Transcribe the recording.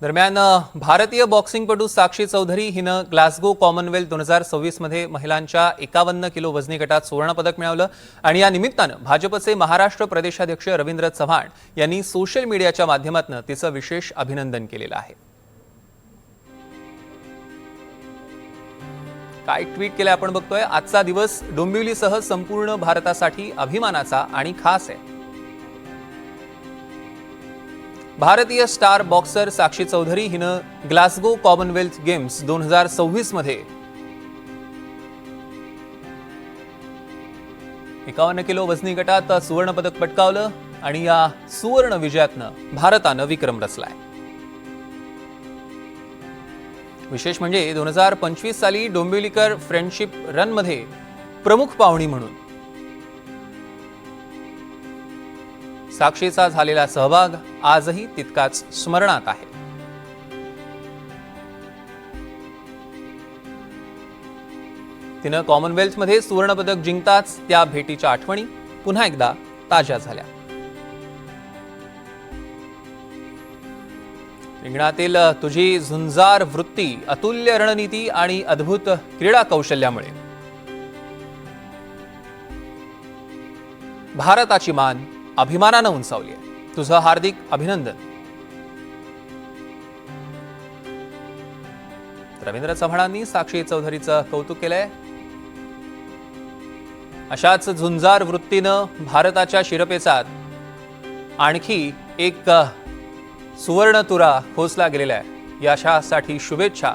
दरम्यान भारतीय बॉक्सिंगपटू साक्षी चौधरी हिनं ग्लासगो कॉमनवेल्थ 2026 मध्ये महिलांच्या 51 किलो वजनी गटात सुवर्णपदक मिळवलं आणि या निमित्तानं भाजपचे महाराष्ट्र प्रदेशाध्यक्ष रवींद्र चव्हाण यांनी सोशल मीडियाच्या माध्यमातून तिचं विशेष अभिनंदन केलेलं आहे। काय ट्विट केलं आपण बघतोय। आजचा दिवस डोंबिवलीसह संपूर्ण भारतासाठी अभिमानाचा आणि खास आहे। भारतीय स्टार बॉक्सर साक्षी चौधरी हिनं ग्लासगो कॉमनवेल्थ गेम्स 2026 मध्ये 51 किलो वजनी गटात सुवर्णपदक पटकावलं आणि या सुवर्ण विजयातनं भारतानं विक्रम रचलाय। विशेष म्हणजे 2025 साली डोंबिवलीकर फ्रेंडशिप रन मध्ये प्रमुख पाहुणी म्हणून साक्षीचा झालेला सहभाग आजही तितकाच स्मरणात आहे। तिनं कॉमनवेल्थमध्ये सुवर्णपदक जिंकताच त्या भेटीच्या आठवणी पुन्हा एकदा ताज्या झाल्या। रिंगणातील तुझी झुंजार वृत्ती, अतुल्य रणनीती आणि अद्भुत क्रीडा कौशल्यामुळे भारताची मान अभिमानानं उंचावली आहे। तुझं हार्दिक अभिनंदन। रवींद्र चव्हाणांनी साक्षी चौधरीचं कौतुक केलंय। अशाच झुंजार वृत्तीनं भारताच्या शिरपेचात आणखी एक सुवर्ण तुरा खोचला गेलेला आहे। यासाठी शुभेच्छा